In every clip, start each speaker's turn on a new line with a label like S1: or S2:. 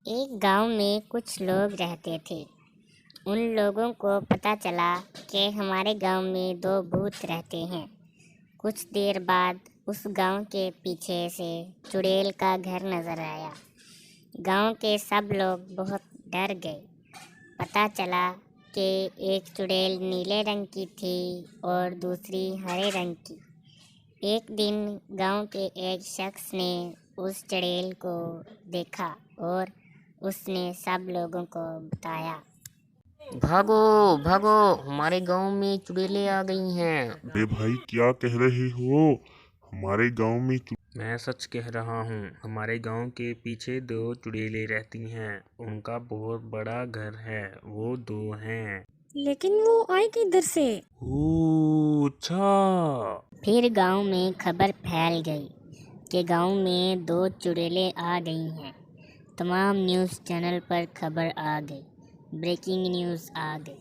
S1: ایک گاؤں میں کچھ لوگ رہتے تھے۔ ان لوگوں کو پتہ چلا کہ ہمارے گاؤں میں 2 بھوت رہتے ہیں۔ کچھ دیر بعد اس گاؤں کے پیچھے سے چڑیل کا گھر نظر آیا۔ گاؤں کے سب لوگ بہت ڈر گئے۔ پتہ چلا کہ ایک چڑیل نیلے رنگ کی تھی اور دوسری ہرے رنگ کی۔ ایک دن گاؤں کے ایک شخص نے اس چڑیل کو دیکھا اور اس نے سب لوگوں کو بتایا۔
S2: بھاگو بھاگو، ہمارے گاؤں میں چڑیلیں آ گئی ہیں۔
S3: ارے بھائی کیا کہہ رہے ہو؟ ہمارے گاؤں میں
S2: میں سچ کہہ رہا ہوں، ہمارے گاؤں کے پیچھے 2 چڑیلیں رہتی ہیں۔ ان کا بہت بڑا گھر ہے، وہ 2 ہیں۔
S4: لیکن وہ آئے کدھر سے؟
S2: اچھا۔
S1: پھر گاؤں میں خبر پھیل گئی کہ گاؤں میں 2 چڑیلیں آ گئی ہیں۔ تمام نیوز چینل پر خبر آ گئی، بریکنگ نیوز آ گئی۔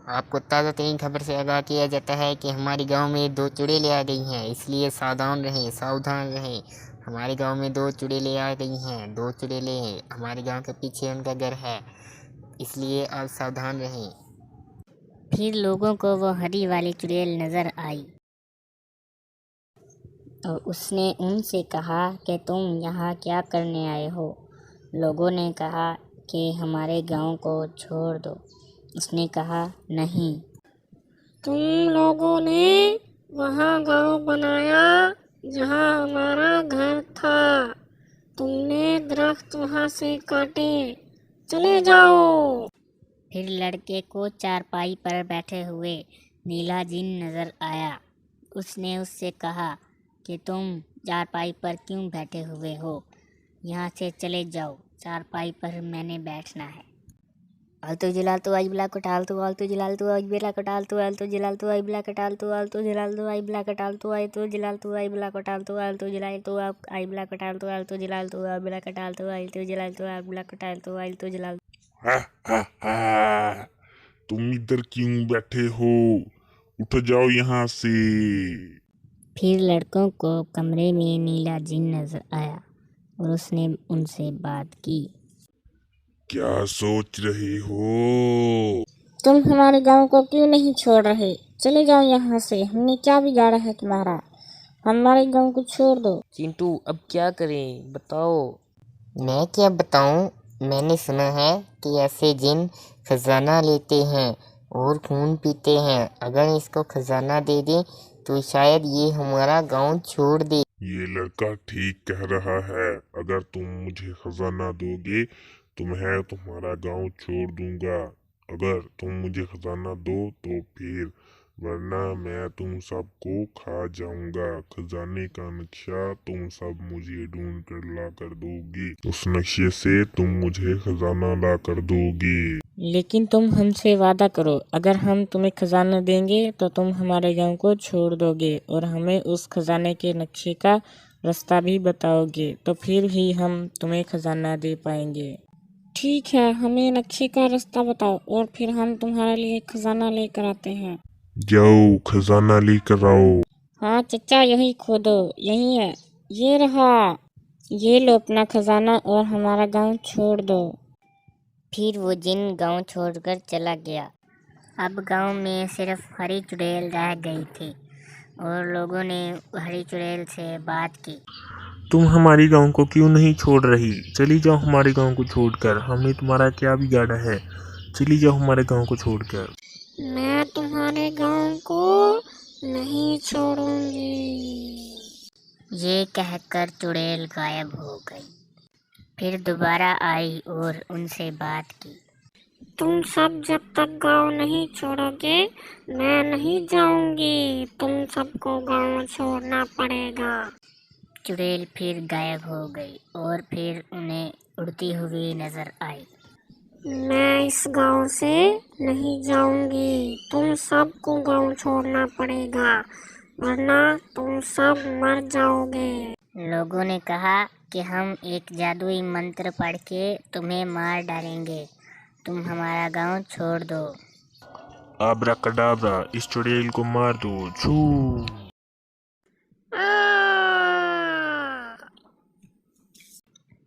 S2: آپ کو تازہ ترین خبر سے آگاہ کیا جاتا ہے کہ ہمارے گاؤں میں 2 چڑیلیں آ گئی ہیں، اس لیے ساودھان رہیں۔ ہمارے گاؤں میں 2 چڑیلیں آ گئی ہیں، 2 چڑیلیں ہمارے گاؤں کے پیچھے ان کا گھر ہے، اس لیے آپ ساودھان رہیں۔
S1: پھر لوگوں کو وہ ہری والی چڑیل نظر آئی اور اس نے ان سے کہا کہ تم یہاں کیا کرنے آئے ہو؟ لوگوں نے کہا کہ ہمارے گاؤں کو چھوڑ دو۔ اس نے کہا نہیں،
S4: تم لوگوں نے وہاں گاؤں بنایا جہاں ہمارا گھر تھا۔ تم نے درخت وہاں سے کاٹے، چلے جاؤ۔
S1: پھر لڑکے کو چارپائی پر بیٹھے ہوئے نیلا جن نظر آیا۔ اس نے اس سے کہا کہ تم چارپائی پر کیوں بیٹھے ہوئے ہو؟ یہاں سے چلے جاؤ، چارپائی پر میں نے بیٹھنا ہے۔ آلتو جلالتو آئی بلا کٹالتو آلتو جلالتو آئی بلا کٹالتو آلتو جلالتو آئی بلا کٹالتو آلتو جلالتو آئی بلا کٹالتو آلتو جلالتو آئی بلا کٹالتو آلتو جلالتو آئی بلا کٹالتو آلتو جلالتو آئی بلا کٹالتو آلتو جلالتو آئی بلا کٹالتو آلتو جلالتو۔
S3: تم ادھر کیوں بیٹھے ہو؟ اٹھ جاؤ یہاں سے۔
S1: پھر لڑکوں کو کمرے میں نیلا جن نظر آیا اور اس نے ان سے بات کی۔
S3: کیا سوچ رہے ہو؟
S4: تم ہمارے گاؤں کو کیوں نہیں چھوڑ رہے؟ چلے جاؤ یہاں سے، ہم نے کیا بگاڑا ہے تمہارا؟ ہمارے گاؤں کو چھوڑ دو۔
S2: چنٹو اب کیا کریں بتاؤ؟ میں کیا بتاؤں؟ میں نے سنا ہے کہ ایسے جن خزانہ لیتے ہیں اور خون پیتے ہیں۔ اگر اس کو خزانہ دے دیں تو شاید یہ ہمارا گاؤں چھوڑ دے۔
S3: یہ لڑکا ٹھیک کہہ رہا ہے، اگر تم مجھے خزانہ دو گے تو میں تمہارا گاؤں چھوڑ دوں گا۔ اگر تم مجھے خزانہ دو تو پھر، ورنہ میں تم سب کو کھا جاؤں گا۔ خزانے کا نقشہ تم سب مجھے ڈھونڈ کر لا کر دو گے، اس نقشے سے تم مجھے خزانہ لا کر دو گے۔
S4: لیکن تم ہم سے وعدہ کرو، اگر ہم تمہیں خزانہ دیں گے تو تم ہمارے گاؤں کو چھوڑ دو گے اور ہمیں اس خزانے کے نقشے کا راستہ بھی بتاؤ گے، تو پھر ہی ہم تمہیں خزانہ دے پائیں گے۔ ٹھیک ہے، ہمیں نقشے کا راستہ بتاؤ اور پھر ہم تمہارے لیے خزانہ لے کر آتے ہیں۔
S3: جاؤ خزانہ لے کر آؤ۔
S4: ہاں چچا، یہی کھودو، یہی ہے، یہ رہا، یہ لو اپنا خزانہ اور ہمارا گاؤں چھوڑ دو۔
S1: پھر وہ جن گاؤں چھوڑ کر چلا گیا۔ اب گاؤں میں صرف ہری چڑیل رہ گئی تھی اور لوگوں نے ہری چڑیل سے بات کی۔
S3: تم ہمارے گاؤں کو کیوں نہیں چھوڑ رہی؟ چلی جاؤ ہمارے گاؤں کو چھوڑ کر، ہم نے تمہارا کیا بگاڑا ہے؟ چلی جاؤ ہمارے گاؤں کو چھوڑ کر۔
S4: میں تمہارے گاؤں کو نہیں چھوڑوں گی۔
S1: یہ کہہ کر چڑیل غائب ہو گئی۔ پھر دوبارہ آئی اور ان سے بات کی۔
S4: تم سب جب تک گاؤں نہیں چھوڑو گے میں نہیں جاؤں گی، تم سب کو گاؤں چھوڑنا پڑے گا۔
S1: چڑیل پھر غائب ہو گئی اور پھر انہیں اڑتی ہوئی نظر آئی۔
S4: میں اس گاؤں سے نہیں جاؤں گی، تم سب کو گاؤں چھوڑنا پڑے گا، ورنہ تم سب مر جاؤ گے۔
S1: لوگوں نے کہا کہ ہم ایک جادوئی منتر پڑھ کے تمہیں مار ڈالیں گے، تم ہمارا گاؤں چھوڑ دو۔
S3: آبرا کڈابرا، اس چڑیل کو مار دو، چھو۔